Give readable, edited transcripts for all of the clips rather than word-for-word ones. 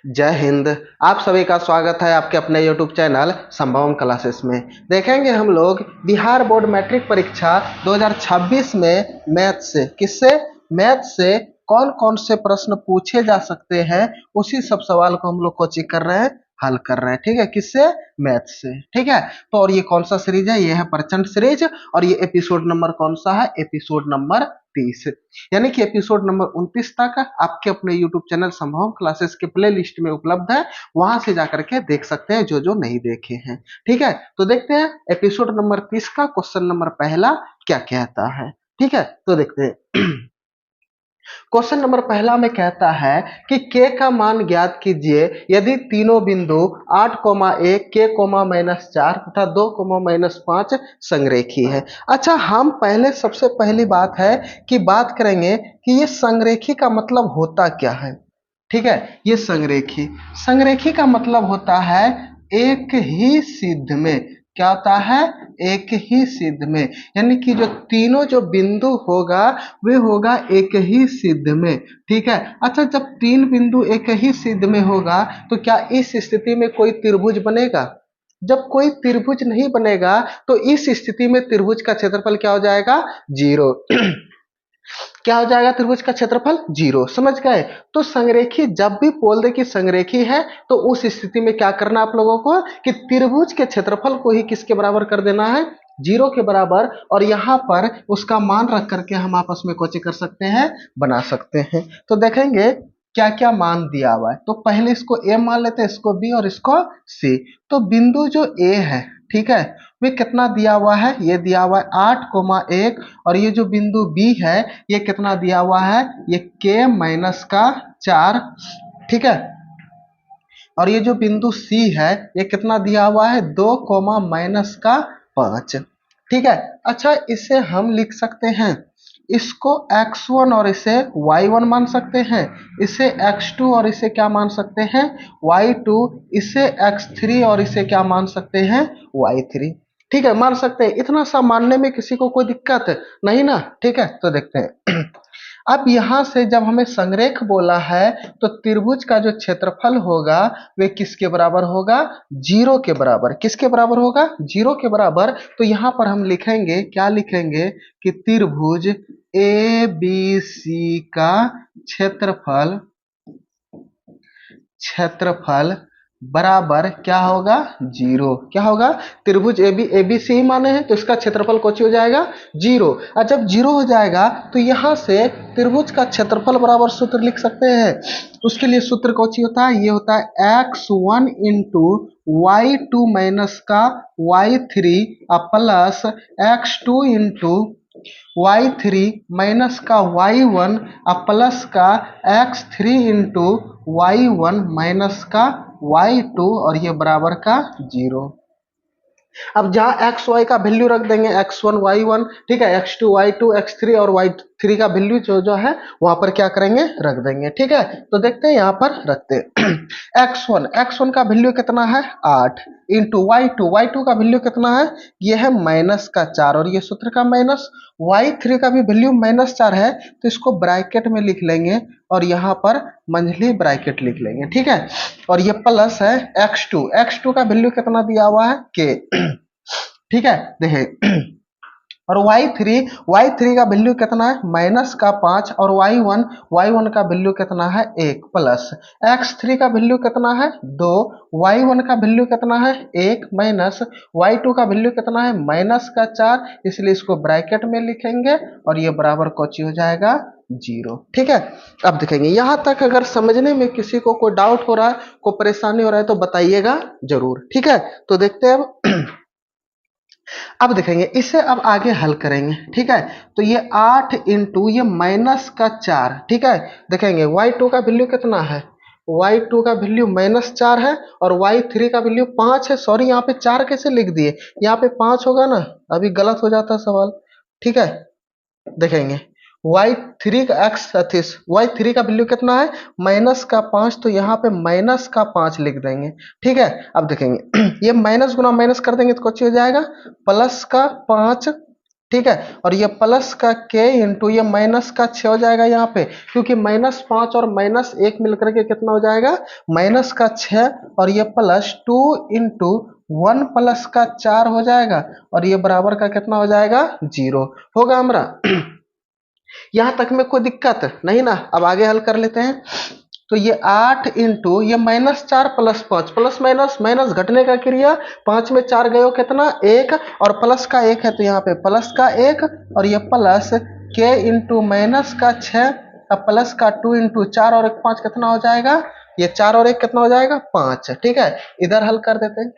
जय हिंद। आप सभी का स्वागत है आपके अपने यूट्यूब चैनल संभवम क्लासेस में। देखेंगे हम लोग बिहार बोर्ड मैट्रिक परीक्षा 2026 में मैथ से मैथ से कौन कौन से प्रश्न पूछे जा सकते हैं, उसी सब सवाल को हम लोग कोचिंग कर रहे हैं, हल कर रहे हैं। ठीक है, किससे? मैथ से। ठीक है, तो और ये कौन सा सीरीज है? ये है प्रचंड सीरीज। और ये एपिसोड नंबर कौन सा है? Episode number 30। यानी कि एपिसोड नंबर 29 तक आपके अपने यूट्यूब चैनल संभव क्लासेस के प्ले लिस्ट में उपलब्ध है, वहां से जाकर के देख सकते हैं जो जो नहीं देखे हैं। ठीक है, तो देखते हैं एपिसोड नंबर 30 का क्वेश्चन नंबर पहला क्या कहता है। ठीक है, तो देखते हैं। क्वेश्चन नंबर पहला में कहता है कि के का मान ज्ञात कीजिए यदि तीनों बिंदु 8,1 के -4 तथा 2,-5 संरेखी है। अच्छा, हम पहले सबसे पहली बात है कि बात करेंगे कि ये संरेखी का मतलब होता क्या है। ठीक है, ये संरेखी संरेखी का मतलब होता है एक ही सिद्ध में। क्या होता है? एक ही सिद्ध में, यानी कि जो तीनों जो बिंदु होगा वे होगा एक ही सिद्ध में। ठीक है, अच्छा, जब तीन बिंदु एक ही सिद्ध में होगा तो क्या इस स्थिति में कोई त्रिभुज बनेगा? जब कोई त्रिभुज नहीं बनेगा तो इस स्थिति में त्रिभुज का क्षेत्रफल क्या हो जाएगा? जीरो। क्या हो जाएगा? त्रिभुज का क्षेत्रफल जीरो। समझ गए? तो संरेखी जब भी बोल दे कि संरेखी है तो उस स्थिति में क्या करना आप लोगों को कि त्रिभुज के क्षेत्रफल को ही किसके बराबर कर देना है? जीरो के बराबर। और यहाँ पर उसका मान रख करके हम आपस में कोची कर सकते हैं, बना सकते हैं। तो देखेंगे क्या क्या मान दिया हुआ है। तो पहले इसको ए मान लेते हैं, इसको बी और इसको सी। तो बिंदु जो ए है, ठीक है, वे कितना दिया हुआ है? ये दिया हुआ है 8,1। और ये जो बिंदु बी है ये कितना दिया हुआ है? ये k-4। ठीक है, और ये जो बिंदु सी है ये कितना दिया हुआ है? 2,-5। ठीक है, अच्छा, इसे हम लिख सकते हैं, इसको x1 और इसे y1 मान सकते हैं, इसे x2 और इसे क्या मान सकते हैं? y2, इसे x3 और इसे क्या मान सकते हैं? y3। ठीक है, मान सकते हैं। इतना सा मानने में किसी को कोई दिक्कत नहीं ना? ठीक है, तो देखते हैं। अब यहां से जब हमें संरेख बोला है तो त्रिभुज का जो क्षेत्रफल होगा वे किसके बराबर होगा? जीरो के बराबर। किसके बराबर होगा? जीरो के बराबर। तो यहां पर हम लिखेंगे, क्या लिखेंगे कि त्रिभुज ए बी सी का क्षेत्रफल क्षेत्रफल बराबर क्या होगा? जीरो। क्या होगा? त्रिभुज ए बी सी ही माने हैं तो इसका क्षेत्रफल कौन हो जाएगा? जीरो। और जब जीरो हो जाएगा तो यहां से त्रिभुज का क्षेत्रफल बराबर सूत्र लिख सकते हैं। उसके लिए सूत्र कौन होता है? ये होता है x1 इंटू y2 माइनस का y3 plus x2 into y3 minus का y1 प्लस का x3 इंटू y1 माइनस का y2 और ये बराबर का जीरो। अब जहां एक्स वाई का वैल्यू रख देंगे, x1 y1, ठीक है, x2 y2, x3 और y3 का वैल्यू जो जो है वहां पर क्या करेंगे? रख देंगे। ठीक है, तो देखते हैं यहां पर रखते हैं। x1 का वैल्यू कितना है? 8 इंटू y2 का वैल्यू कितना है? ये है -4 और ये सूत्र का माइनस। y3 का भी वैल्यू -4 है तो इसको ब्रैकेट में लिख लेंगे और यहाँ पर मंझली ब्रैकेट लिख लेंगे। ठीक है, और ये प्लस है x2 का वैल्यू कितना दिया हुआ है? k। ठीक है, देखिए, और y3 का वैल्यू कितना है? -5 और y1 का वैल्यू कितना है? 1 प्लस x3 का वैल्यू कितना है? 2, y1 का वैल्यू कितना है? 1 माइनस y2 का वैल्यू कितना है? -4, इसलिए इसको ब्रैकेट में लिखेंगे और ये बराबर कौची हो जाएगा? जीरो। ठीक है, अब देखेंगे यहां तक अगर समझने में किसी को कोई डाउट हो रहा है, कोई परेशानी हो रहा है तो बताइएगा जरूर। ठीक है, तो देखते हैं अब देखेंगे इसे, अब आगे हल करेंगे। ठीक है, तो ये 8 इंटू ये -4। ठीक है, देखेंगे y2 का वैल्यू कितना है? y2 का वैल्यू -4 है और y3 का वैल्यू 5 है। सॉरी, यहाँ पे 4 कैसे लिख दिए? यहाँ पे 5 होगा ना, अभी गलत हो जाता सवाल। ठीक है, देखेंगे y3 का वैल्यू कितना है? -5, तो यहाँ पे -5 लिख देंगे। ठीक है, अब देखेंगे ये माइनस गुना माइनस कर देंगे तो कुछ हो जाएगा? +5। ठीक है। और ये प्लस का k इंटू ये माइनस का 6 हो जाएगा यहाँ पे, क्योंकि -5 और -1 मिलकर के कितना हो जाएगा, माइनस का 6, और ये प्लस 2 इंटू 1 प्लस का 4 हो जाएगा, और ये बराबर का कितना हो जाएगा, 0 होगा हमारा। यहां तक में कोई दिक्कत नहीं ना। अब आगे हल कर लेते हैं। तो ये 8 इंटू ये -4 प्लस 5, प्लस माइनस माइनस घटने का क्रिया, 5 में 4 गए हो कितना, 1, और प्लस का 1 है तो यहाँ पे प्लस का 1, और ये प्लस k इंटू माइनस का 6, अब प्लस का 2 इंटू 4 और 1 5 कितना हो जाएगा, ये 4 और 1 कितना हो जाएगा, 5। ठीक है, इधर हल कर देते हैं।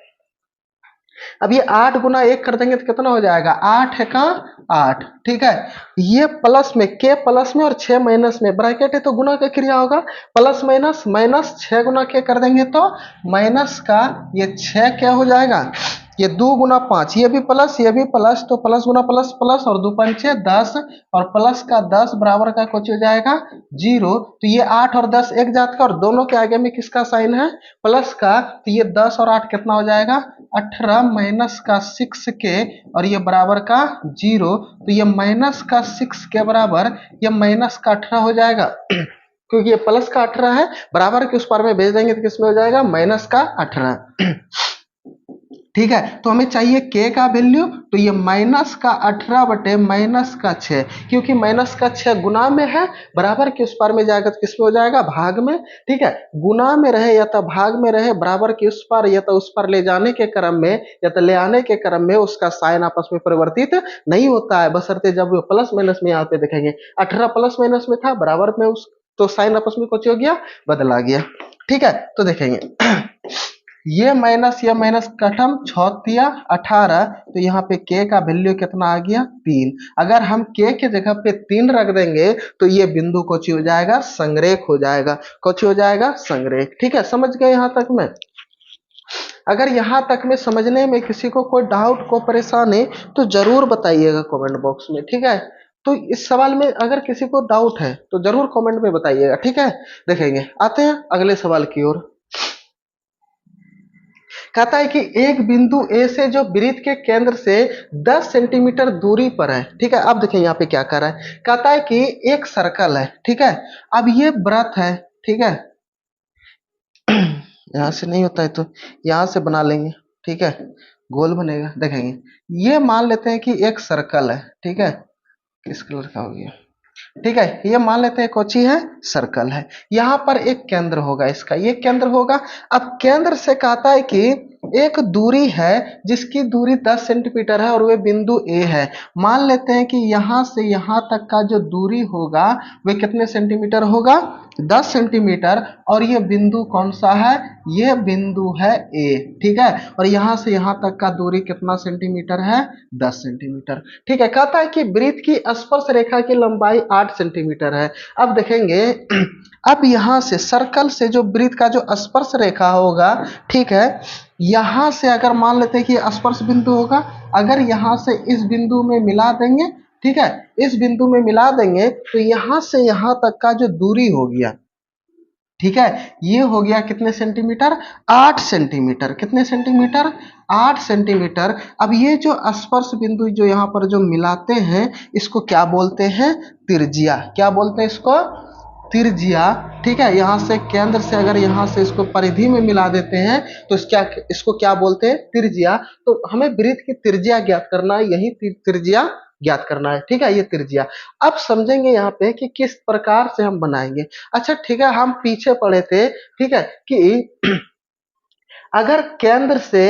अब ये 8 गुना 1 कर देंगे तो कितना हो जाएगा, 8 है का 8। ठीक है, ये प्लस में k प्लस में और 6 माइनस में, ब्रैकेट है तो गुना का क्रिया होगा, प्लस माइनस माइनस 6 गुना k कर देंगे तो माइनस का ये 6 क्या हो जाएगा, ये 2 गुना 5, ये भी प्लस ये भी प्लस, तो प्लस गुना प्लस प्लस, और 2 पंचे 10, और प्लस का 10 बराबर का कुछ हो जाएगा 0। तो ये 8 और 10 एक जात का, और दोनों के आगे में किसका साइन है, प्लस का, तो ये 10 और 8 कितना हो जाएगा, 18 माइनस का 6 के, और ये बराबर का 0। तो ये माइनस का 6 के बराबर ये माइनस का 18 हो जाएगा, क्योंकि ये प्लस का 18 है, बराबर के उस पार में भेज देंगे तो किसमें हो जाएगा, माइनस का 18। ठीक है, तो हमें चाहिए k का वैल्यू, तो ये माइनस का 18 बटे माइनस का 6, क्योंकि माइनस का 6 गुना में है, बराबर के उस पार में जाएगा तो किसमें हो जाएगा, भाग में। ठीक है, गुना में रहे या तो भाग में रहे, बराबर के उस पार या तो उस पार ले जाने के क्रम में या तो ले आने के क्रम में उसका साइन आपस में परिवर्तित नहीं होता है, बशर्ते जब वो प्लस माइनस में यहाँ पे देखेंगे 18 प्लस माइनस में था, बराबर में उस तो साइन आपस में कुछ हो गया, बदला गया। ठीक है, तो देखेंगे ये माइनस खत्म, 6 18, तो यहाँ पे k का वैल्यू कितना आ गया, 3। अगर हम k के जगह पे 3 रख देंगे तो ये बिंदु कुछ हो जाएगा, संरेख हो जाएगा, कुछ हो जाएगा, संरेख। ठीक है, समझ गए यहाँ तक में। अगर यहाँ तक में समझने में किसी को कोई डाउट को परेशानी तो जरूर बताइएगा कमेंट बॉक्स में। ठीक है, तो इस सवाल में अगर किसी को डाउट है तो जरूर कमेंट में बताइएगा। ठीक है, देखेंगे, आते हैं अगले सवाल की ओर। कहता है कि एक बिंदु ए से जो वृत्त के केंद्र से 10 सेंटीमीटर दूरी पर है। ठीक है, अब देखिए यहाँ पे क्या कर रहा है, कहता है कि एक सर्कल है। ठीक है, अब ये वृत्त है। ठीक है, यहाँ से नहीं होता है तो यहाँ से बना लेंगे। ठीक है, गोल बनेगा। देखेंगे, ये मान लेते हैं कि एक सर्कल है। ठीक है, किस कलर का हो गया, ठीक है, ये मान लेते हैं कोची है, सर्कल है। यहाँ पर एक केंद्र होगा, इसका ये केंद्र होगा। अब केंद्र से कहता है कि एक दूरी है जिसकी दूरी 10 सेंटीमीटर है और वे बिंदु ए है। मान लेते हैं कि यहाँ से यहाँ तक का जो दूरी होगा वे कितने सेंटीमीटर होगा, 10 सेंटीमीटर, और ये बिंदु कौन सा है, ये बिंदु है ए। ठीक है, और यहाँ से यहाँ तक का दूरी कितना सेंटीमीटर है, 10 सेंटीमीटर। ठीक है, कहता है कि वृत्त की स्पर्श रेखा की लंबाई 8 सेंटीमीटर है। अब देखेंगे, अब यहाँ से सर्कल से जो वृत्त का जो स्पर्श रेखा होगा, ठीक है, यहाँ से अगर मान लेते हैं कि स्पर्श बिंदु होगा, अगर यहाँ से इस बिंदु में मिला देंगे, ठीक है, इस बिंदु में मिला देंगे तो यहाँ से यहाँ तक का जो दूरी हो गया, ठीक है, ये हो गया कितने सेंटीमीटर, 8 सेंटीमीटर। कितने सेंटीमीटर, 8 सेंटीमीटर। अब ये जो स्पर्श बिंदु जो यहाँ पर जो मिलाते हैं इसको क्या बोलते हैं, त्रिज्या। क्या बोलते हैं इसको, त्रिज्या। ठीक है, यहाँ से केंद्र से अगर यहाँ से इसको परिधि में मिला देते हैं तो इसको क्या बोलते हैं, त्रिज्या। तो हमें वृत्त की त्रिज्या ज्ञात करना है, यही त्रिज्या ज्ञात करना है। ठीक है, ये त्रिज्या। अब समझेंगे यहाँ पे कि किस प्रकार से हम बनाएंगे। अच्छा ठीक है, हम पीछे पढ़े थे, ठीक है, कि अगर केंद्र से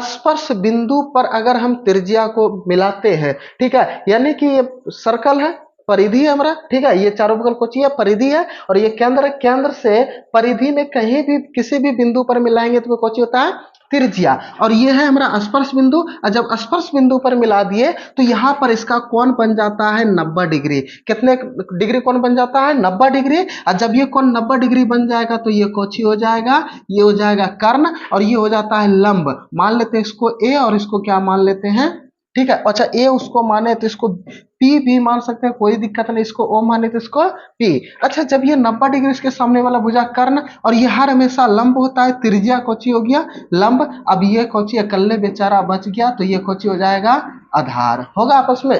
स्पर्श बिंदु पर अगर हम त्रिज्या को मिलाते हैं, ठीक है, यानी कि ये सर्कल है, परिधि है हमारा, ठीक है, ये चारों बगल कोची है, परिधि है, और ये केंद्र, केंद्र से परिधि में कहीं भी किसी भी बिंदु पर मिलाएंगे तो कोची होता है, त्रिज्या। और ये है हमारा स्पर्श बिंदु, और जब स्पर्श बिंदु पर मिला दिए तो यहाँ पर इसका कोण बन जाता है 90 डिग्री। कितने डिग्री कोण बन जाता है, 90 डिग्री। और जब ये कोण 90 डिग्री बन जाएगा तो ये कोची हो जाएगा, ये हो जाएगा कर्ण, और ये हो जाता है लंब। मान लेते हैं इसको ए और इसको क्या मान लेते हैं, ठीक है। अच्छा ए उसको माने तो इसको पी भी मान सकते हैं, कोई दिक्कत नहीं। इसको ओ माने तो इसको पी। अच्छा जब ये 90 डिग्री इसके सामने वाला भुजा कर्ण और ये हर हमेशा लंब होता है, त्रिज्या कोची हो गया लंब। अब ये कोची अकेले बेचारा बच गया तो ये कोची हो जाएगा आधार, होगा आपस में।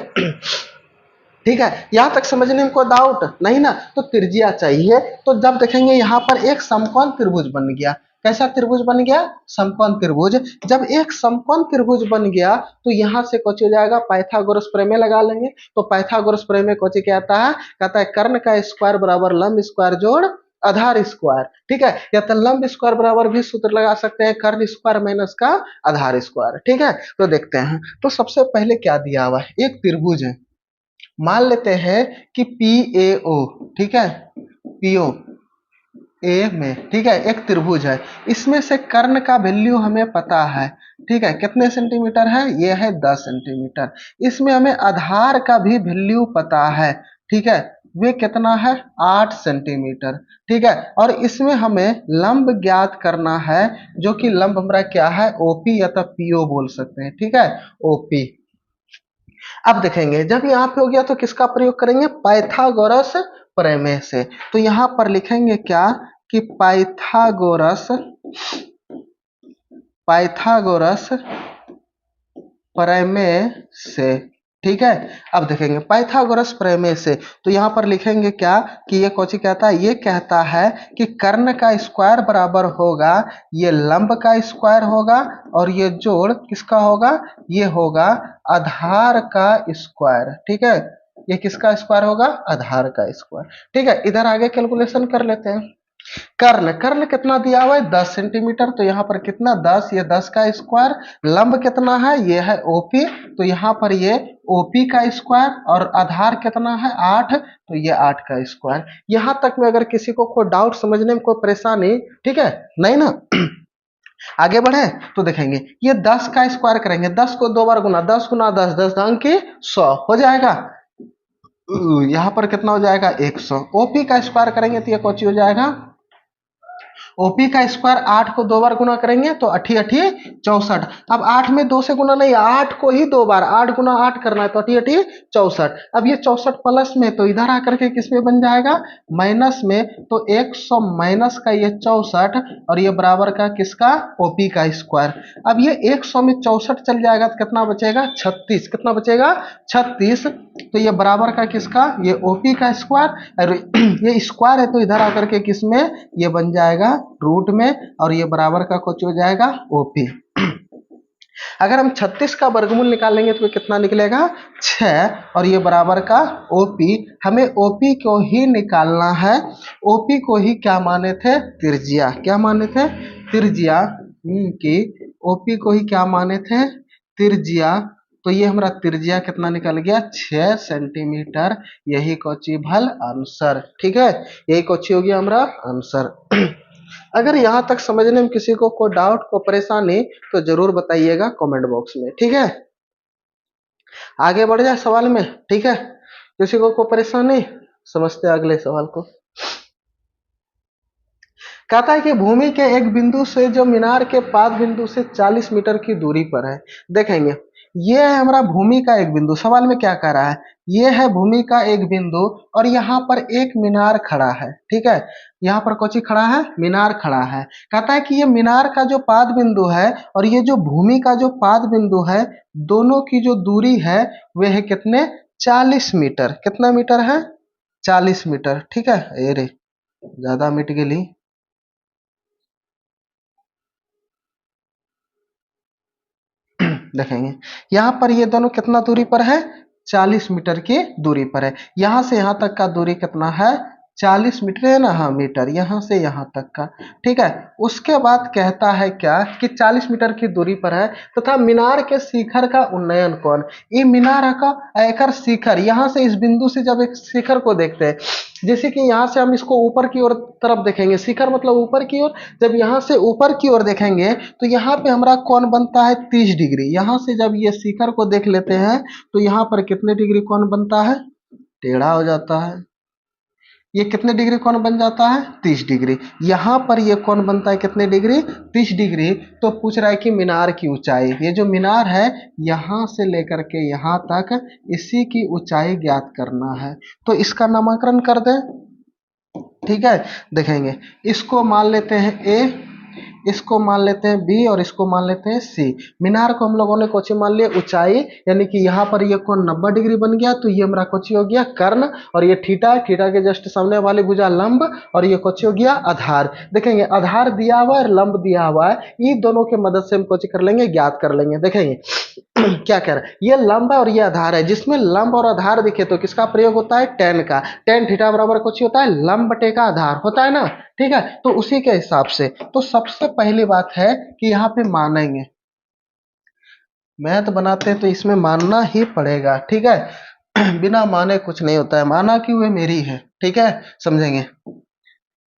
ठीक है, यहां तक समझने में कोई डाउट नहीं ना। तो त्रिज्या चाहिए, तो जब देखेंगे यहाँ पर एक समकोण त्रिभुज बन गया। कैसा त्रिभुज बन गया? समकोण त्रिभुज। जब एक समकोण त्रिभुज बन गया तो यहाँ से कुछ हो जाएगा, पाइथागोरस प्रमेय लगा लेंगे। तो पाइथागोरस प्रमेय कुछ क्या आता है? कहता है कर्ण का स्क्वायर बराबर लंब स्क्वायर जोड़ आधार स्क्वायर। ठीक है, या तो लंब स्क्वायर बराबर भी सूत्र लगा सकते हैं कर्ण स्क्वायर माइनस का आधार स्क्वायर। ठीक है, तो देखते हैं। तो सबसे पहले क्या दिया हुआ है? एक त्रिभुज है, मान लेते हैं कि पी ए ओ, ठीक है, पीओ ए में, ठीक है, एक त्रिभुज है। इसमें से कर्ण का वैल्यू हमें पता है, ठीक है, कितने सेंटीमीटर है? ये है 10 सेंटीमीटर। इसमें हमें आधार का भी वैल्यू पता है, ठीक है, वे कितना है? 8 सेंटीमीटर। ठीक है, और इसमें हमें लंब ज्ञात करना है, जो कि लंब हमारा क्या है? ओपी या तो पीओ बोल सकते हैं। ठीक है, ओपी। अब देखेंगे जब यहाँ पे हो गया तो किसका प्रयोग करेंगे? पाइथागोरस प्रमेय से। तो यहाँ पर लिखेंगे क्या कि पाइथागोरस पाइथागोरस प्रमेय से। ठीक है, अब देखेंगे पाइथागोरस प्रमेय से। तो यहाँ पर लिखेंगे क्या कि ये कौची कहता है? ये कहता है कि कर्ण का स्क्वायर बराबर होगा ये लंब का स्क्वायर होगा, और ये जोड़ किसका होगा? ये होगा आधार का स्क्वायर। ठीक है, ये किसका स्क्वायर होगा? आधार का स्क्वायर। ठीक है, इधर आगे कैलकुलेशन कर लेते हैं। कर्ण कर्ण कितना दिया हुआ है? 10 सेंटीमीटर। तो यहाँ पर कितना? 10, ये 10 का स्क्वायर। लंब कितना है? ये है ओपी, तो यहाँ पर ये ओपी का स्क्वायर। और आधार कितना है? 8, तो ये 8 का स्क्वायर। यहाँ तक में अगर किसी को कोई डाउट, समझने में कोई परेशानी, ठीक है, नहीं ना? आगे बढ़े तो देखेंगे ये 10 का स्क्वायर करेंगे, 10 को 2 बार गुना, 10 गुना 10, 10 दांग की 100 हो जाएगा। यहाँ पर कितना हो जाएगा? 100। ओपी का स्क्वायर करेंगे तो ये कौची हो जाएगा? ओपी का स्क्वायर 8 को 2 बार गुना करेंगे तो 8 8 64। अब 8 में 2 से गुना नहीं, 8 को ही 2 बार, 8 गुना 8 करना है तो 8 8 64। अब ये 64 प्लस में, तो इधर आकर के किस में बन जाएगा? माइनस में। तो 100 माइनस का ये 64, और ये बराबर का किसका? ओपी का स्क्वायर। अब ये 100 में 64 चल जाएगा तो कितना बचेगा? 36। कितना बचेगा? 36। तो ये बराबर का किसका? ये ओपी का स्क्वायर। और ये स्क्वायर है तो इधर आकर के किस में? ये बन जाएगा रूट में, और ये बराबर का कुछ हो जाएगा ओपी। अगर हम 36 का वर्गमूल निकालेंगे तो कितना निकलेगा? 6, और ये बराबर का ओपी। हमें ओपी को ही निकालना है। ओपी को ही क्या माने थे? त्रिज्या। क्या माने थे? त्रिज्या। कि ओपी को ही क्या माने थे? त्रिज्या। तो ये हमारा त्रिज्या कितना निकल गया? 6 सेंटीमीटर। यही कोची भल आंसर। ठीक है, यही कोची हो गया हमारा आंसर। अगर यहाँ तक समझने में किसी को कोई डाउट, को परेशानी, तो जरूर बताइएगा कमेंट बॉक्स में। ठीक है, आगे बढ़ जाए सवाल में। ठीक है, किसी को कोई परेशानी? समझते हैं अगले सवाल को। कहता है कि भूमि के एक बिंदु से जो मीनार के पाद बिंदु से 40 मीटर की दूरी पर है। देखेंगे ये है हमारा भूमि का एक बिंदु। सवाल में क्या कह रहा है? ये है भूमि का एक बिंदु, और यहाँ पर एक मीनार खड़ा है। ठीक है, यहाँ पर कौन खड़ा है? मीनार खड़ा है। कहता है कि ये मीनार का जो पाद बिंदु है और ये जो भूमि का जो पाद बिंदु है, दोनों की जो दूरी है वे है कितने? 40 मीटर। कितना मीटर है? 40 मीटर। ठीक है, अरे ज्यादा मिट गई। देखेंगे यहाँ पर ये दोनों कितना दूरी पर है? 40 मीटर की दूरी पर है। यहाँ से यहाँ तक का दूरी कितना है? 40 मीटर है ना? हाँ, मीटर, यहाँ से यहाँ तक का। ठीक है, उसके बाद कहता है क्या कि 40 मीटर की दूरी पर है तथा मीनार के शिखर का उन्नयन कौन? ये मीनार का एकर शिखर, यहाँ से इस बिंदु से जब एक शिखर को देखते हैं, जैसे कि यहाँ से हम इसको ऊपर की ओर तरफ देखेंगे, शिखर मतलब ऊपर की ओर। जब यहाँ से ऊपर की ओर देखेंगे तो यहाँ पे हमारा कौन बनता है? 30 डिग्री। यहाँ से जब ये शिखर को देख लेते हैं तो यहाँ पर कितने डिग्री कौन बनता है? टेढ़ा हो जाता है। ये कितने डिग्री कोण बन जाता है? 30 डिग्री। यहाँ पर ये कोण बनता है कितने डिग्री? 30 डिग्री। तो पूछ रहा है कि मीनार की ऊंचाई, ये जो मीनार है यहाँ से लेकर के यहाँ तक इसी की ऊंचाई ज्ञात करना है। तो इसका नामकरण कर दें, ठीक है। देखेंगे, इसको मान लेते हैं ए, इसको मान लेते हैं बी और इसको मान लेते हैं सी। मीनार को हम लोगों ने कोची मान लिया? ऊंचाई, यानी कि यहाँ पर ये कोण 90 डिग्री बन गया, तो ये हमारा कोची हो गया कर्ण, और ये थीटा, थीटा के जस्ट सामने वाली भुजा लंब, और ये कोची हो गया आधार। देखेंगे आधार दिया हुआ है और लंब दिया हुआ है, इन दोनों के मदद से हम कोची कर लेंगे? ज्ञात कर लेंगे। देखेंगे क्या कह रहा है, ये लंब है और ये आधार है, जिसमें लंब और आधार दिखे तो किसका प्रयोग होता है? टेन का। टेन थीटा बराबर कुछ होता है लंब बटे का आधार, होता है ना, ठीक है। तो उसी के हिसाब से तो सबसे पहली बात है कि यहाँ पे मानेंगे, मैथ बनाते हैं तो इसमें मानना ही पड़ेगा, ठीक है। बिना माने कुछ नहीं होता है, माना कि वे मेरी है, ठीक है, समझेंगे।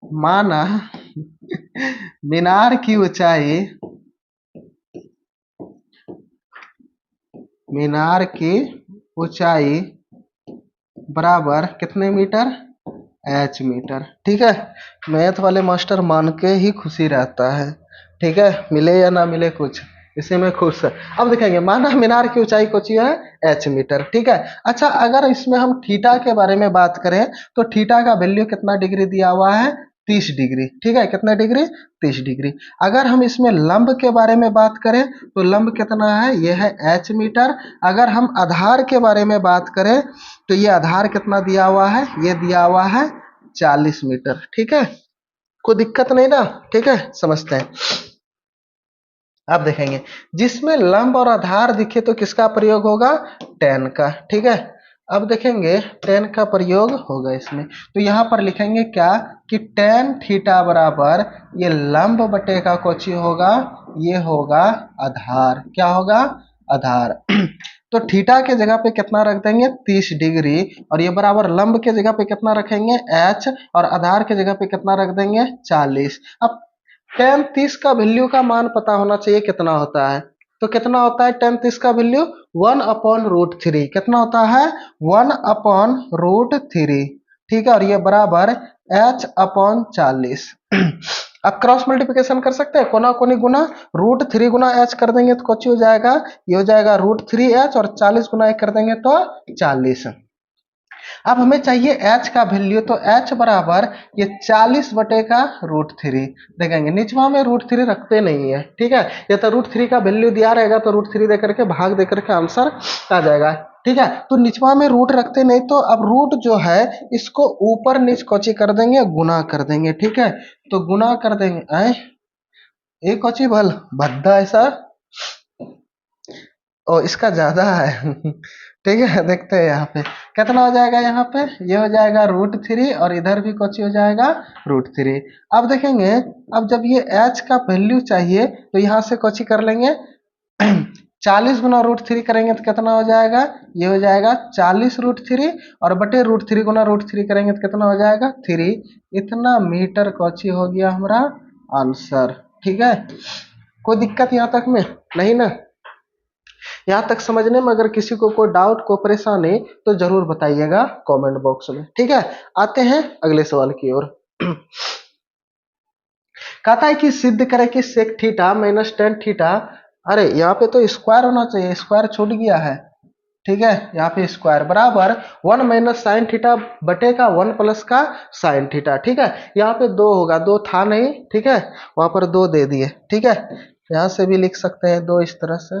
माना मीनार की ऊंचाई, मीनार की ऊंचाई बराबर कितने मीटर? एच मीटर, ठीक है। मैथ वाले मास्टर मान के ही खुशी रहता है, ठीक है, मिले या ना मिले कुछ, इसी में खुश है। अब देखेंगे, माना मीनार की ऊंचाई कोची है? एच मीटर, ठीक है। अच्छा, अगर इसमें हम थीटा के बारे में बात करें तो थीटा का वैल्यू कितना डिग्री दिया हुआ है? 30 डिग्री, ठीक है। कितना डिग्री? 30 डिग्री। अगर हम इसमें लंब के बारे में बात करें तो लंब कितना है? यह है एच मीटर। अगर हम आधार के बारे में बात करें तो ये आधार कितना दिया हुआ है? ये दिया हुआ है 40 मीटर, ठीक है। कोई दिक्कत नहीं ना, ठीक है, समझते हैं। अब देखेंगे, जिसमें लंब और आधार दिखे तो किसका प्रयोग होगा? टेन का, ठीक है। अब देखेंगे टेन का प्रयोग होगा इसमें, तो यहाँ पर लिखेंगे क्या कि टेन थीटा बराबर ये लंब बटे का कोची होगा? ये होगा आधार। क्या होगा? आधार। तो थीटा के जगह पे कितना रख देंगे? 30 डिग्री, और ये बराबर लंब के जगह पे कितना रखेंगे? एच, और आधार के जगह पे कितना रख देंगे? 40। अब टेन 30 का वैल्यू का मान पता होना चाहिए कितना होता है, तो कितना होता है टेन 30 का वैल्यू? 1/√3। कितना होता है? 1/√3, ठीक है। और ये बराबर h/40। अब क्रॉस मल्टीप्लिकेशन कर सकते हैं, कोना कोनी गुना, √3 गुना h कर देंगे तो कुछ हो जाएगा, ये हो जाएगा √3h, और 40 गुना 1 कर देंगे तो 40। अब हमें चाहिए h का वैल्यू, तो h बराबर ये 40 बटे का √3। देखेंगे निचवा में √3 रखते नहीं है, ठीक है। ये तो √3 का वैल्यू दिया रहेगा तो √3 दे करके भाग दे करके आंसर आ जाएगा, ठीक है। तो निचवा में रूट रखते नहीं, तो अब रूट जो है इसको ऊपर नीच कोची कर देंगे? गुना कर देंगे, ठीक है। तो गुना कर देंगे, एक कोची भल भद्दा ऐसा, ओ इसका ज्यादा है ठीक है। देखते हैं यहाँ पे कितना हो जाएगा, यहाँ पे ये हो जाएगा √3, और इधर भी कुछ हो जाएगा √3। अब देखेंगे, अब जब ये h का वैल्यू चाहिए तो यहाँ से कुछ कर लेंगे 40 गुना √3 करेंगे तो कितना हो जाएगा? ये हो जाएगा 40 √3, और बटे √3 गुना √3 करेंगे तो कितना हो जाएगा? 3। इतना मीटर कोची हो गया हमारा आंसर, ठीक है। कोई दिक्कत यहाँ तक में नहीं ना? यहाँ तक समझने में अगर किसी को कोई डाउट, को परेशानी, तो जरूर बताइएगा कमेंट बॉक्स में, ठीक है। आते हैं अगले सवाल की ओर। कहता है कि सिद्ध करें कि sec theta minus ten theta, अरे यहाँ पे तो स्क्वायर होना चाहिए, स्क्वायर छूट गया है, ठीक है। यहाँ पे स्क्वायर बराबर 1 माइनस साइन थीटा बटे का 1 प्लस का साइन थीटा, ठीक है। यहाँ पे 2 होगा, 2 था नहीं, ठीक है, वहां पर 2 दे दिए, ठीक है। यहाँ से भी लिख सकते हैं 2 इस तरह से।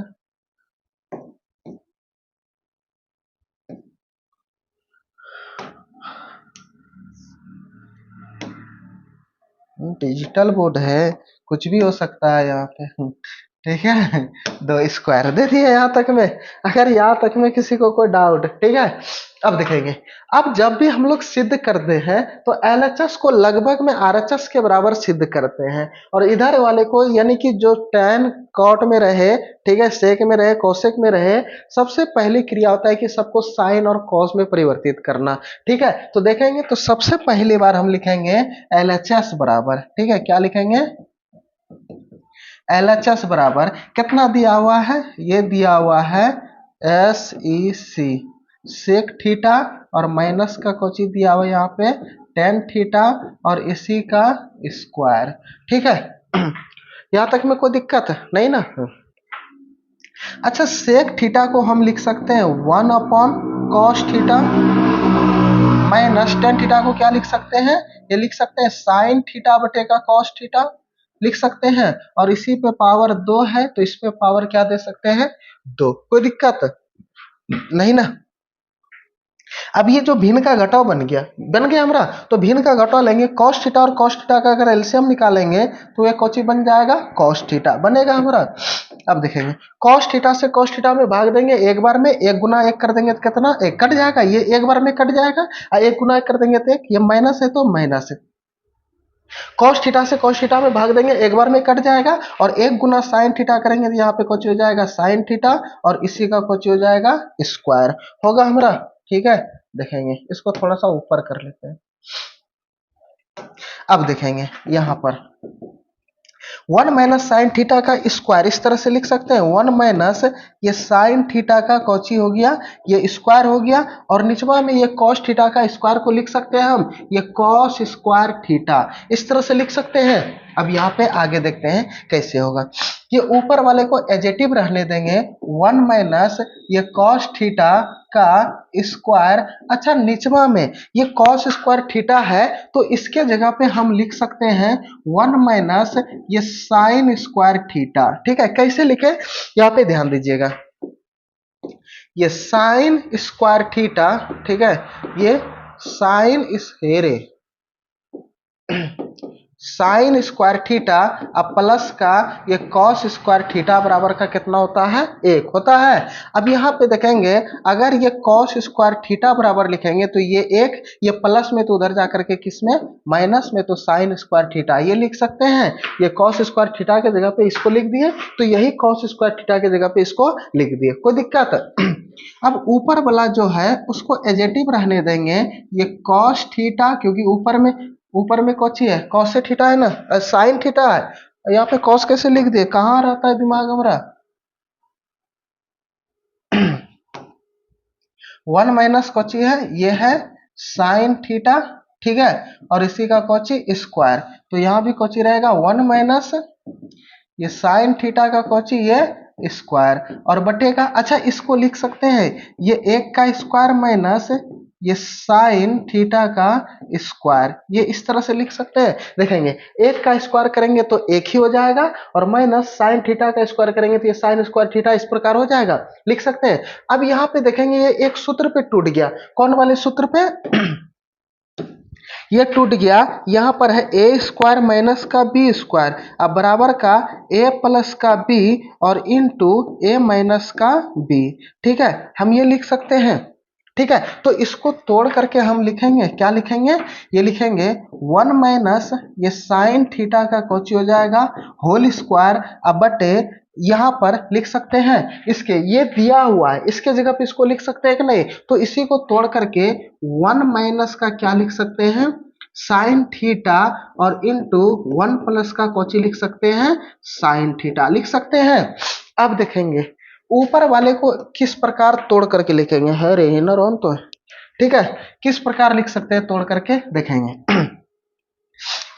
डिजिटल बोर्ड है, कुछ भी हो सकता है यहाँ पे, ठीक है। 2 स्क्वायर दे दिए यहाँ तक में, अगर यहाँ तक में किसी को कोई डाउट, ठीक है। अब देखेंगे, अब जब भी हम लोग सिद्ध करते हैं तो LHS को लगभग में RHS के बराबर सिद्ध करते हैं, और इधर वाले को यानी कि जो tan cot में रहे, ठीक है, सेक में रहे, कोसेक में रहे, सबसे पहली क्रिया होता है कि सबको साइन और कॉस में परिवर्तित करना, ठीक है। तो देखेंगे तो सबसे पहली बार हम लिखेंगे LHS बराबर, ठीक है, क्या लिखेंगे? LHS बराबर कितना दिया हुआ है? ये दिया हुआ है SEC, सेक थीटा, और माइनस का कोची दिया हुआ यहाँ पे टेन थीटा और इसी का स्क्वायर। ठीक है, यहां तक में कोई दिक्कत नहीं ना। अच्छा, सेक थीटा को हम लिख सकते हैं 1/cos theta, minus ten theta को क्या लिख सकते हैं, ये लिख सकते हैं साइन थीटा बटे का कॉस थीटा लिख सकते हैं। और इसी पे पावर 2 है तो इस पे पावर क्या दे सकते हैं, 2। कोई दिक्कत नहीं ना। अब ये जो भिन्न का घटाव बन गया हमारा, तो भिन्न का घटाव लेंगे cos थीटा और cos थीटा का अगर एलसीएम निकालेंगे तो ये कोची बन जाएगा cos थीटा बनेगा हमारा। अब देखेंगे cos थीटा से cos थीटा में भाग देंगे एक बार में, एक गुना एक कर देंगे तो कितना, एक कट जाएगा, ये एक बार में कट जाएगा, और एक गुना एक कर देंगे तो एक, ये माइनस है तो माइनस है। cos थीटा से cos थीटा में भाग देंगे एक बार में कट जाएगा, और एक गुना साइन थीटा करेंगे तो यहाँ पे कोची हो जाएगा साइन थीटा, और इसी का कोची हो जाएगा स्क्वायर होगा हमारा। ठीक है, देखेंगे इसको थोड़ा सा ऊपर कर लेते हैं। अब देखेंगे यहां पर 1 माइनस साइन थीटा का स्क्वायर इस तरह से लिख सकते हैं, 1 माइनस ये साइन थीटा का कौची हो गया, ये स्क्वायर हो गया, और निचवा में ये कॉस थीटा का स्क्वायर को लिख सकते हैं हम, ये कॉस स्क्वायर थीटा इस तरह से लिख सकते हैं। अब यहाँ पे आगे देखते हैं कैसे होगा। ये ऊपर वाले को एजेटिव रहने देंगे, 1 माइनस ये कॉस थीटा का स्क्वायर। अच्छा, निचवा में ये कॉस स्क्वायर थीटा है तो इसके जगह पे हम लिख सकते हैं 1 माइनस ये साइन स्क्वायर थीटा। ठीक है, कैसे लिखे यहाँ पे ध्यान दीजिएगा, ये साइन स्क्वायर थीटा, ठीक है, ये साइन हेरे साइन स्क्वायर थीटा अब प्लस का ये कॉस स्क्वायर थीटा बराबर का कितना होता है, 1 होता है। अब यहाँ पे देखेंगे अगर ये कॉस स्क्वायर थीटा बराबर लिखेंगे तो ये 1, ये प्लस में तो उधर जाकर के किसमें, माइनस में, तो साइन स्क्वायर थीटा ये लिख सकते हैं। ये कॉस स्क्वायर थीटा के जगह पे इसको लिख दिए तो यही कॉस स्क्वायर थीटा के जगह पे इसको लिख दिए, कोई दिक्कत। अब ऊपर वाला जो है उसको एजेटिव रहने देंगे, ये कॉस थीटा, क्योंकि ऊपर में कौची है, कॉस थीटा है ना, साइन थीटा है। यहाँ पे कॉस कैसे लिख दिए, कहाँ रहता है दिमाग हमारा। 1 माइनस कौची है, ये है साइन थीटा, ठीक है, और इसी का कौची स्क्वायर, तो यहाँ भी कौची रहेगा 1 माइनस ये साइन थीटा का कौची ये स्क्वायर, और बटेगा। अच्छा, इसको लिख सकते हैं ये 1 का स्क्वायर माइनस ये साइन थीटा का स्क्वायर, ये इस तरह से लिख सकते हैं। देखेंगे 1 का स्क्वायर करेंगे तो 1 ही हो जाएगा, और माइनस साइन थीटा का स्क्वायर करेंगे तो ये साइन स्क्वायर थीटा इस प्रकार हो जाएगा, लिख सकते हैं। अब यहाँ पे देखेंगे ये एक सूत्र पे टूट गया, कौन वाले सूत्र पे ये टूट गया, यहां पर है ए स्क्वायर माइनस का बी स्क्वायर, अब बराबर का ए प्लस का बी और इंटू ए माइनस का बी। ठीक है, हम ये लिख सकते हैं। ठीक है, तो इसको तोड़ करके हम लिखेंगे, क्या लिखेंगे, ये लिखेंगे 1 माइनस ये साइन थीटा का कौची हो जाएगा होल स्क्वायर, अब बटे यहां पर लिख सकते हैं इसके, ये दिया हुआ है इसके जगह पे इसको लिख सकते हैं कि नहीं, तो इसी को तोड़ करके 1 माइनस का क्या लिख सकते हैं साइन थीटा, और इंटू 1 प्लस का कौची लिख सकते हैं साइन थीटा लिख सकते हैं। अब देखेंगे ऊपर वाले को किस प्रकार तोड़ करके लिखेंगे, है रे इनर ऑन तो है। ठीक है, किस प्रकार लिख सकते हैं तोड़ करके देखेंगे।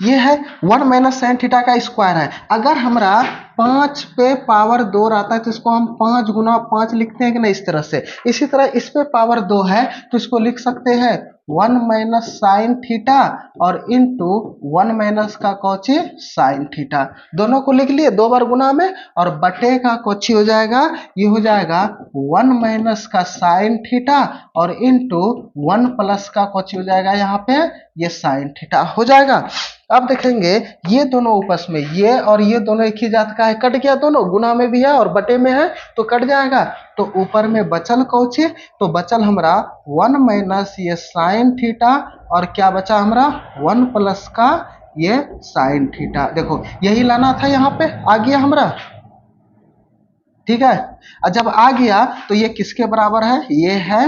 ये है 1 माइनस साइन थीटा का स्क्वायर है, अगर हमारा 5 पे पावर 2 रहता है तो इसको हम 5 गुना 5 लिखते हैं कि नहीं, इस तरह से। इसी तरह इस पे पावर 2 है तो इसको लिख सकते हैं 1 माइनस साइन थीटा और इंटू 1 माइनस का कौची साइन थीटा, दोनों को लिख लिए 2 बार गुना में, और बटे का कौची हो जाएगा, ये हो जाएगा 1 माइनस का साइन थीटा और इंटू 1 प्लस का कौची हो जाएगा, यहाँ पे ये साइन थीटा हो जाएगा। अब देखेंगे ये दोनों आपस में, ये और ये दोनों एक ही जात का है, कट गया, दोनों गुना में भी है और बटे में है तो कट जाएगा, तो ऊपर में बचल कौची, तो बचल हमारा 1 माइनस ये साइन थीटा, और क्या बचा हमारा 1 प्लस का ये साइन थीटा। देखो यही लाना था, यहाँ पे आ गया हमारा। ठीक है, और जब आ गया तो ये किसके बराबर है, ये है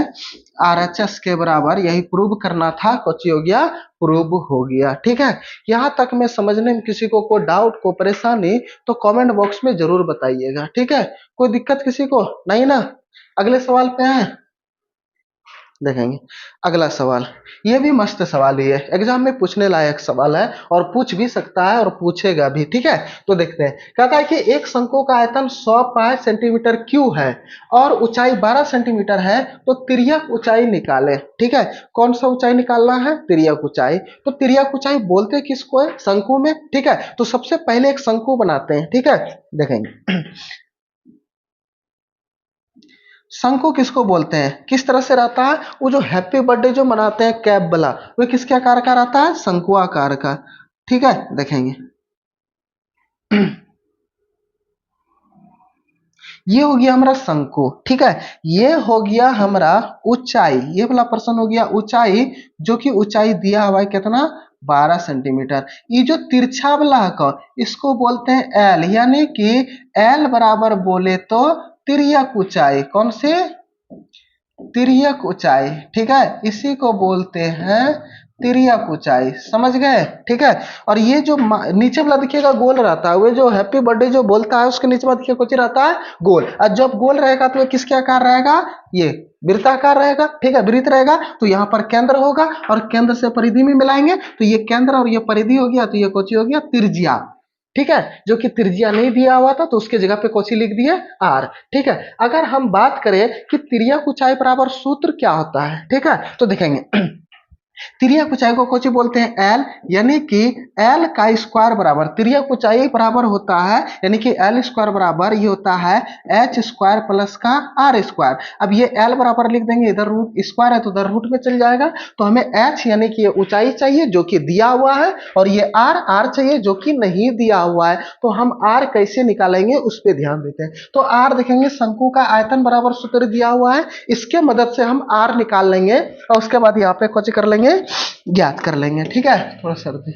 RHS के बराबर, यही प्रूव करना था, कुछ हो गया प्रूव हो गया। ठीक है, यहां तक में समझने में किसी को कोई डाउट को परेशानी तो कमेंट बॉक्स में जरूर बताइएगा। ठीक है, कोई दिक्कत किसी को नहीं ना, अगले सवाल पे हैं। देखेंगे अगला सवाल। ये भी मस्त सवाल ही है, एग्जाम में पूछने लायक सवाल है और पूछ भी सकता है और पूछेगा भी। ठीक है, तो देखते हैं। कहता है कि एक शंकु का आयतन 100 पाई सेंटीमीटर क्यू है और ऊंचाई 12 सेंटीमीटर है, तो तिर्यक ऊंचाई निकाले। ठीक है, कौन सा ऊंचाई निकालना है? तिर्यक ऊंचाई। तो तिर्यक ऊंचाई बोलते किसको है? शंकु में। ठीक है, तो सबसे पहले एक शंकु बनाते हैं। ठीक है, देखेंगे शंकु किसको बोलते हैं, किस तरह से रहता है? वो जो हैप्पी बर्थडे जो मनाते हैं कैप वाला, वो किसके आकार का रहता है? शंकु आकार का। ठीक है, देखेंगे ये हो गया हमारा शंकु। ठीक है, ये हो गया हमारा ऊंचाई, ये वाला प्रश्न हो गया ऊंचाई, जो कि ऊंचाई दिया हुआ है कितना? 12 सेंटीमीटर। ये जो तिरछा वाला है इसको बोलते हैं एल, यानी कि एल बराबर बोले तो तिर्यक ऊंचाई। कौन सी? तिर्यक ऊंचाई। ठीक है, इसी को बोलते हैं तिर्यक ऊंचाई। समझ गए? ठीक है, और ये जो नीचे वाला देखिएगा गोल रहता है, वो जो हैप्पी बर्थडे जो बोलता है उसके नीचे वाला देखिए कुछ रहता है गोल, और जब गोल रहेगा तो ये किसके आकार रहेगा? ये वृत्ताकार रहेगा। ठीक है, वृत्त रहेगा तो यहाँ पर केंद्र होगा और केंद्र से परिधि में मिलाएंगे तो ये केंद्र और ये परिधि हो गया, तो ये कोची हो गया? त्रिज्या। ठीक है, जो कि त्रिज्या नहीं दिया हुआ था तो उसके जगह पे कोची लिख दिए? आर। ठीक है, अगर हम बात करें कि तिर्यक ऊंचाई बराबर सूत्र क्या होता है, ठीक है, तो देखेंगे तिर्यक ऊंचाई को कोची बोलते हैं? एल, यानी कि एल का स्क्वायर बराबर तिर्यक ऊंचाई बराबर होता है, यानी कि एल स्क्वायर बराबर ये होता है एच स्क्वायर प्लस का आर स्क्वायर। अब ये एल बराबर लिख देंगे, इधर रूट स्क्वायर है तो उधर रूट में चल जाएगा, तो हमें एच यानी कि ये ऊंचाई चाहिए जो कि दिया हुआ है, और ये आर आर चाहिए जो कि नहीं दिया हुआ है। तो हम आर कैसे निकालेंगे उस पर ध्यान देते हैं। तो आर देखेंगे शंकु का आयतन बराबर सूत्र दिया हुआ है, इसके मदद से हम आर निकाल लेंगे और उसके बाद यहाँ पे कुछ कर लेंगे, ज्ञात कर लेंगे। ठीक है, थोड़ा सर्दी।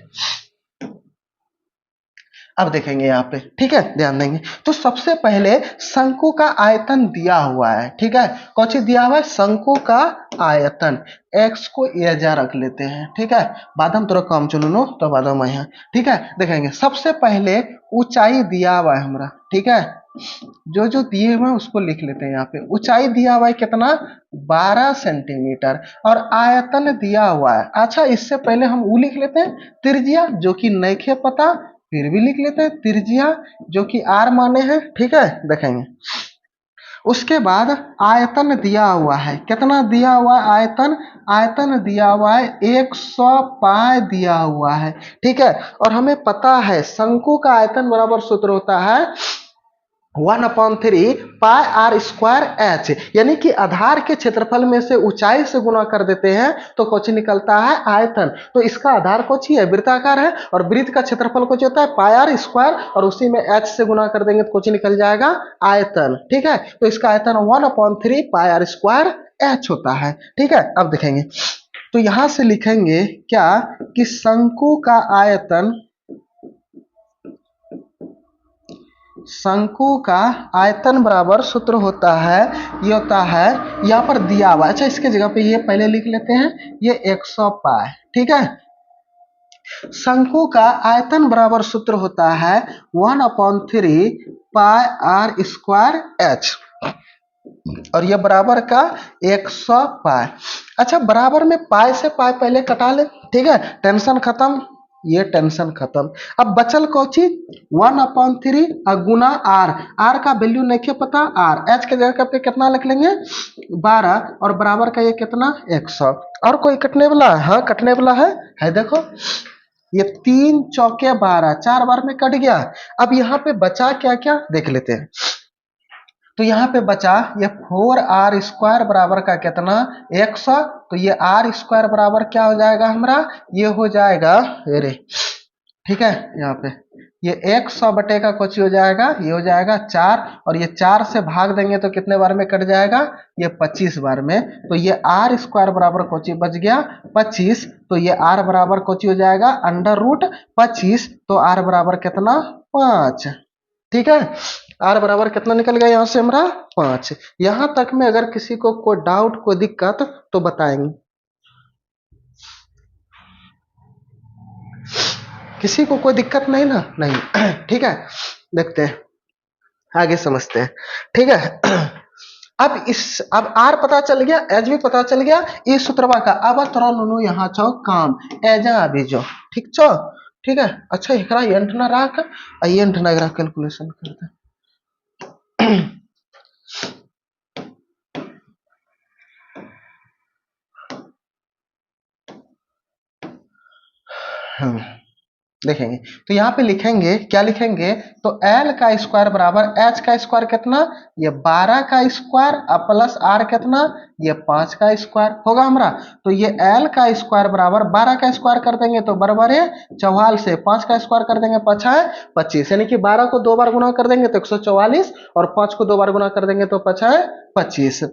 अब देखेंगे यहाँ पे। ठीक है, ध्यान देंगे। तो सबसे पहले शंकु का आयतन दिया हुआ है। ठीक है, कौन चीज दिया हुआ है? शंकु का आयतन। एक्स को एजा रख लेते हैं। ठीक है, बाद हम थोड़ा कम चलो नो तो बाद हम यहाँ। ठीक है, देखेंगे सबसे पहले ऊंचाई दिया हुआ है हमारा। ठीक है, जो जो दिए हुए हैं उसको लिख लेते हैं। यहाँ पे ऊंचाई दिया हुआ है कितना? 12 सेंटीमीटर, और आयतन दिया हुआ है। अच्छा, इससे पहले हम वो लिख लेते हैं त्रिज्या, जो कि नहीं खे पता, फिर भी लिख लेते हैं त्रिज्या जो कि आर माने हैं। ठीक है, देखेंगे उसके बाद आयतन दिया हुआ है। कितना दिया हुआ है आयतन? आयतन दिया हुआ है 100 पाई दिया हुआ है। ठीक है, और हमें पता है शंकु का आयतन बराबर सूत्र होता है 1/3 पाई आर स्क्वायर एच, यानी कि आधार के क्षेत्रफल में से ऊंचाई से गुना कर देते हैं तो कोची निकलता है? आयतन। तो इसका आधार कोची है? वृत्ताकार है, और वृत्त का क्षेत्रफल कोची होता है? पाई आर स्क्वायर, और उसी में एच से गुना कर देंगे तो कोची निकल जाएगा? आयतन। ठीक है, तो इसका आयतन 1/3 पाई आर स्क्वायर एच होता है। ठीक है, अब देखेंगे तो यहां से लिखेंगे क्या कि शंकु का आयतन, शंकु का आयतन बराबर सूत्र होता है, ये होता है यहाँ पर दिया हुआ। अच्छा, इसके जगह पे ये पहले लिख लेते हैं, ये 100 पाई। ठीक है, शंकु का आयतन बराबर सूत्र होता है 1/3 पाई आर स्क्वायर एच, और ये बराबर का 100 पाई। अच्छा, बराबर में पाई से पाई पहले कटा ले। ठीक है, टेंशन खत्म, ये टेंशन खत्म। अब बचल कौची? 1/3 गुना आर, आर का वैल्यू नहीं पता, आर एच के जगह पे कितना लिख लेंगे? 12, और बराबर का ये कितना? 100। और कोई कटने वाला? हाँ, कटने वाला है देखो, ये 3 चौके 12, 4 बार में कट गया। अब यहाँ पे बचा क्या क्या देख लेते हैं। तो यहाँ पे बचा ये 4r स्क्वायर बराबर का कितना? 100। तो ये आर स्क्वायर बराबर क्या हो जाएगा हमारा? ये हो जाएगा, अरे ठीक है, यहाँ पे ये 100 बटे का कुछ हो जाएगा, ये हो जाएगा 4, और ये 4 से भाग देंगे तो कितने बार में कट जाएगा? ये 25 बार में। तो ये आर स्क्वायर बराबर कुछ बच गया 25, तो ये आर बराबर कुछ हो जाएगा √25, तो आर बराबर कितना? 5। ठीक है, आर बराबर कितना निकल गया यहाँ से हमारा? 5। यहां तक में अगर किसी को कोई डाउट, कोई दिक्कत तो बताएंगे। किसी को कोई दिक्कत नहीं ना? नहीं। ठीक है, देखते हैं आगे, समझते हैं। ठीक है, अब आर पता चल गया, एच भी पता चल गया, ई सूत्रवा का। अब तोरा नुनु यहाँ छो काम एजा अभी जो ठीक छो, ठीक है। अच्छा एकरा एंट ना रख, एंट ना एकरा कैलकुलेशन कर दे। देखेंगे तो यहाँ पे लिखेंगे, क्या लिखेंगे, तो एल का स्क्वायर बराबर एच का स्क्वायर कितना, ये 12 का स्क्वायर प्लस आर कितना, ये 5 का स्क्वायर होगा हमारा। तो ये एल का स्क्वायर बराबर 12 का स्क्वायर कर देंगे तो बराबर है 44 से 5 का स्क्वायर कर देंगे 5 है 25, यानी कि 12 को 2 बार गुना कर देंगे तो 144 और 5 को 2 बार गुना कर देंगे तो 5 है 25।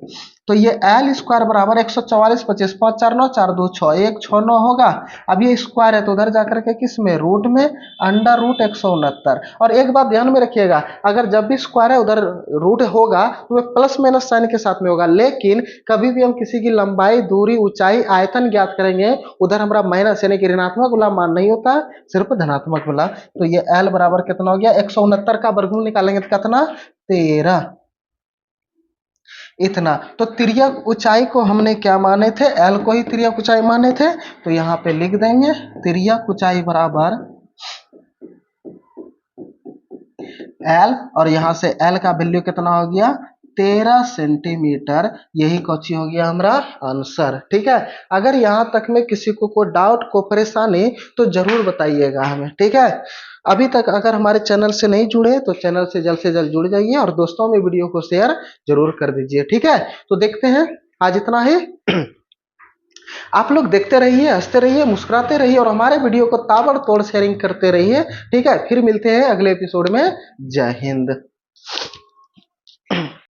तो ये एल स्क्वायर बराबर 144 25, 5 4 9 4 2 6 1 6 9 होगा। अब ये स्क्वायर है तो उधर जाकर के किस में, रूट में, अंडर रूट 169। और एक बात ध्यान में रखिएगा, अगर जब भी स्क्वायर है उधर रूट होगा तो वह प्लस माइनस साइन के साथ में होगा, लेकिन कभी भी हम किसी की लंबाई, दूरी, ऊंचाई, आयतन ज्ञात करेंगे उधर हमारा माइनस यानी कि ऋणात्मक वाला मान नहीं होता, सिर्फ धनात्मक वाला। तो ये एल बराबर कितना हो गया, 169 का वर्गमूल निकालेंगे तो कितना, 13 इतना। तो तिर्यक ऊंचाई को हमने क्या माने थे, एल को ही तिर्यक ऊंचाई माने थे। तो यहाँ पे लिख देंगे तिर्यक ऊंचाई बराबर एल, और यहाँ से एल का वैल्यू कितना हो गया, 13 सेंटीमीटर। यही कौची हो गया हमारा आंसर, ठीक है। अगर यहाँ तक में किसी को कोई डाउट, को परेशानी, तो जरूर बताइएगा हमें, ठीक है। अभी तक अगर हमारे चैनल से नहीं जुड़े तो चैनल से जल्द जुड़ जाइए और दोस्तों में वीडियो को शेयर जरूर कर दीजिए, ठीक है। तो देखते हैं, आज इतना ही। आप लोग देखते रहिए, हंसते रहिए, मुस्कुराते रहिए और हमारे वीडियो को ताबड़तोड़ शेयरिंग करते रहिए, ठीक है। फिर मिलते हैं अगले एपिसोड में। जय हिंद।